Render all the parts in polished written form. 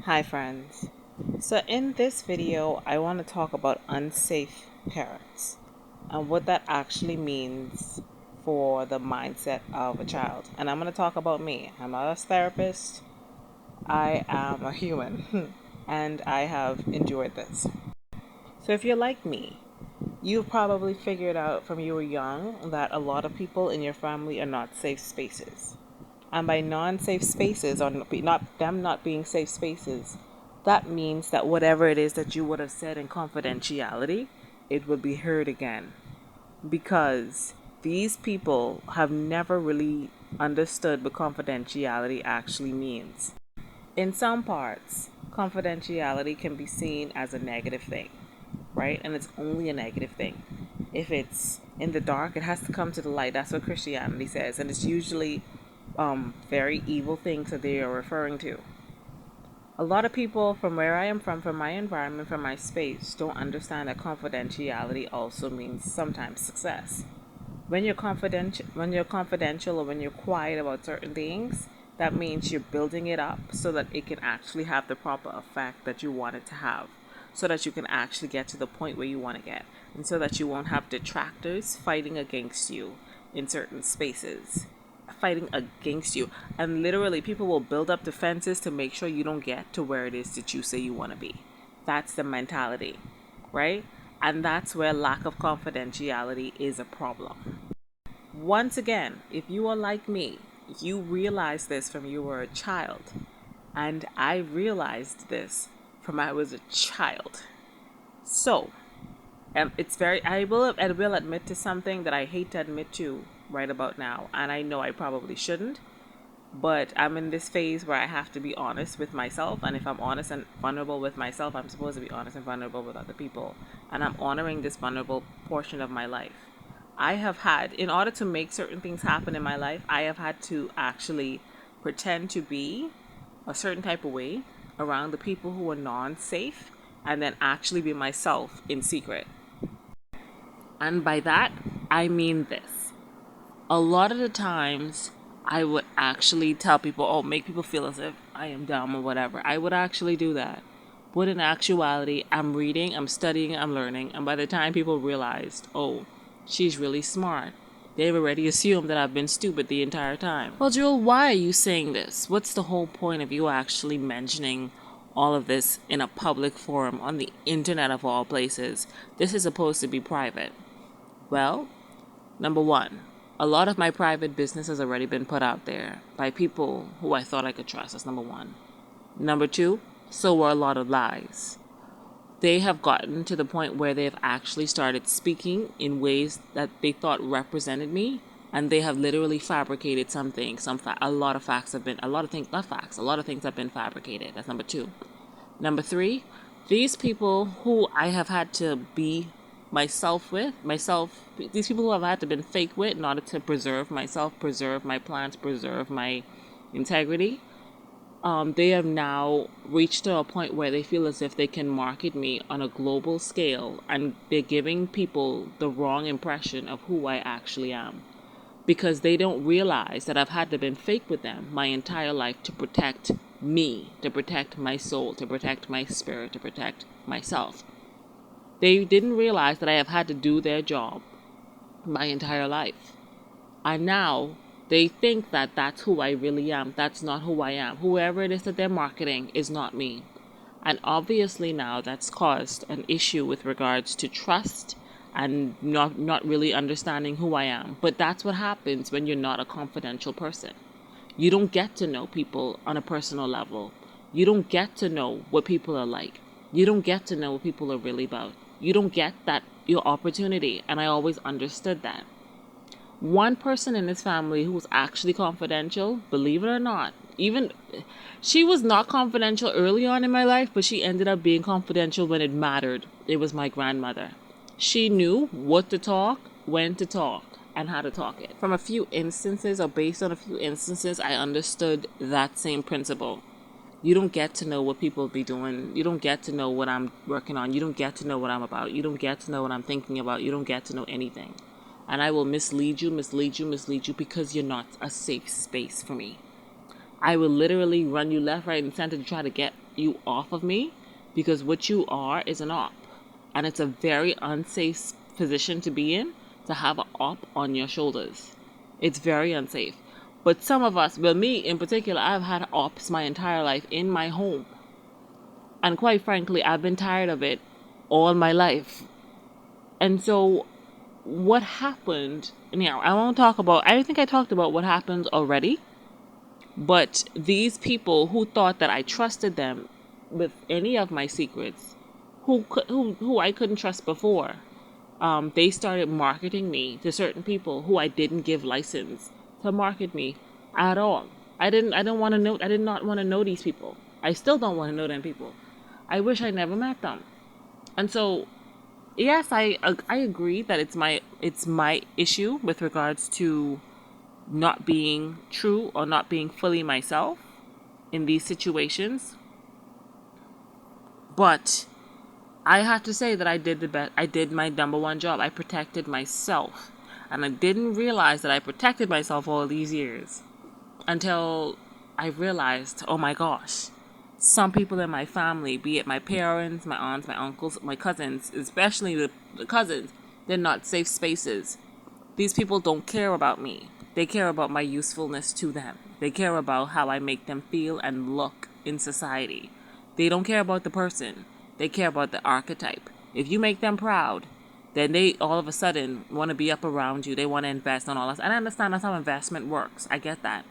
Hi friends. So in this video, I want to talk about unsafe parents and what that actually means for the mindset of a child. And I'm going to talk about me. I'm not a therapist. I am a human and I have endured this. So if you're like me, you've probably figured out from you were young that a lot of people in your family are not safe spaces. And by non-safe spaces, or not being safe spaces, that means that whatever it is that you would have said in confidentiality, it would be heard again. Because these people have never really understood what confidentiality actually means. In some parts, confidentiality can be seen as a negative thing, right? And it's only a negative thing. If it's in the dark, it has to come to the light. That's what Christianity says. And it's usually very evil things that they are referring to. A lot of people from where I am from my environment, from my space, don't understand that confidentiality also means sometimes success. When you're confidential or when you're quiet about certain things, that means you're building it up so that it can actually have the proper effect that you want it to have, so that you can actually get to the point where you want to get, and so that you won't have detractors fighting against you in certain spaces, fighting against you. And literally, people will build up defenses to make sure you don't get to where it is that you say you want to be. That's the mentality, right? And that's where lack of confidentiality is a problem. Once again, if you are like me, you realize this from you were a child. And I realized this from I was a child. So, I will admit to something that I hate to admit to right about now, and I know I probably shouldn't, but I'm in this phase where I have to be honest with myself, and if I'm honest and vulnerable with myself, I'm supposed to be honest and vulnerable with other people, and I'm honoring this vulnerable portion of my life. I have had, in order to make certain things happen in my life, I have had to actually pretend to be a certain type of way around the people who are non-safe, and then actually be myself in secret. And by that, I mean this. A lot of the times, I would actually tell people, oh, make people feel as if I am dumb or whatever. I would actually do that. But in actuality, I'm reading, I'm studying, I'm learning. And by the time people realized, oh, she's really smart, they've already assumed that I've been stupid the entire time. Well, Jewel, why are you saying this? What's the whole point of you actually mentioning all of this in a public forum on the internet of all places? This is supposed to be private. Well, number one, a lot of my private business has already been put out there by people who I thought I could trust. That's number one. Number two, so were a lot of lies. They have gotten to the point where they have actually started speaking in ways that they thought represented me, and they have literally fabricated something. A lot of facts have been, a lot of things, not facts, a lot of things have been fabricated. That's number two. Number three, these people who I have had to be these people who I've had to been fake with in order to preserve myself, preserve my plans, preserve my integrity, they have now reached to a point where they feel as if they can market me on a global scale, and they're giving people the wrong impression of who I actually am, because they don't realize that I've had to been fake with them my entire life to protect me, to protect my soul, to protect my spirit, to protect myself. They didn't realize that I have had to do their job my entire life. And now they think that that's who I really am. That's not who I am. Whoever it is that they're marketing is not me. And obviously now that's caused an issue with regards to trust and not really understanding who I am. But that's what happens when you're not a confidential person. You don't get to know people on a personal level. You don't get to know what people are like. You don't get to know what people are really about. You don't get that your opportunity. And I always understood that. One person in this family who was actually confidential, believe it or not, even she was not confidential early on in my life, but she ended up being confidential when it mattered. It was my grandmother. She knew what to talk, when to talk, and how to talk it. From a few instances, or based on a few instances, I understood that same principle. You don't get to know what people be doing. You don't get to know what I'm working on. You don't get to know what I'm about. You don't get to know what I'm thinking about. You don't get to know anything. And I will mislead you because you're not a safe space for me. I will literally run you left, right, and center to try to get you off of me, because what you are is an op. And it's a very unsafe position to be in, to have an op on your shoulders. It's very unsafe. But some of us, well, me in particular, I've had ops my entire life in my home. And quite frankly, I've been tired of it all my life. And so, what happened? Now, I won't talk about, I think I talked about what happened already. But these people who thought that I trusted them with any of my secrets, who I couldn't trust before, they started marketing me to certain people who I didn't give license to market me at all. I don't want to know. I did not want to know these people. I still don't want to know them people. I wish I never met them. And so, yes, I agree that it's my issue with regards to not being true or not being fully myself in these situations. But I have to say that I did the best. I did my number one job. I protected myself. And I didn't realize that I protected myself all these years until I realized, oh my gosh, some people in my family, be it my parents, my aunts, my uncles, my cousins, especially the cousins, they're not safe spaces. These people don't care about me. They care about my usefulness to them. They care about how I make them feel and look in society. They don't care about the person. They care about the archetype. If you make them proud, then they all of a sudden want to be up around you. They want to invest on all this. And I understand that's how investment works. I get that.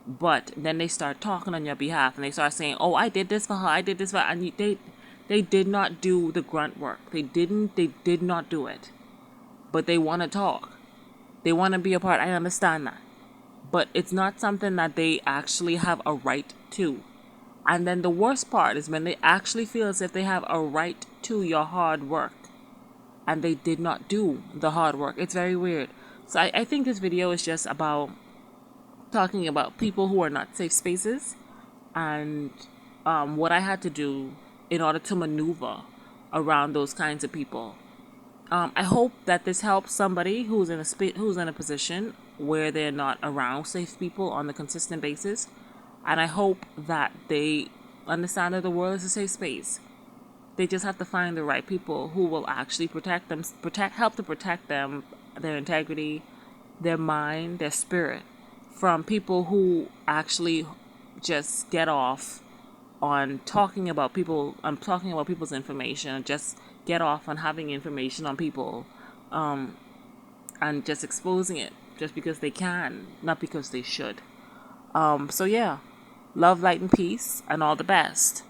But then they start talking on your behalf and they start saying, "Oh, I did this for her. I did this for her." And they did not do the grunt work. They did not do it. But they want to talk. They want to be a part. I understand that. But it's not something that they actually have a right to. And then the worst part is when they actually feel as if they have a right to your hard work. And they did not do the hard work. It's very weird. So I think this video is just about talking about people who are not safe spaces and what I had to do in order to maneuver around those kinds of people. I hope that this helps somebody who's in a position where they're not around safe people on a consistent basis, and I hope that they understand that the world is a safe space. They just have to find the right people who will actually help to protect them, their integrity, their mind, their spirit, from people who actually just get off on talking about people. I'm talking about people's information. Just get off on having information on people, and just exposing it just because they can, not because they should. So yeah, love, light, and peace, and all the best.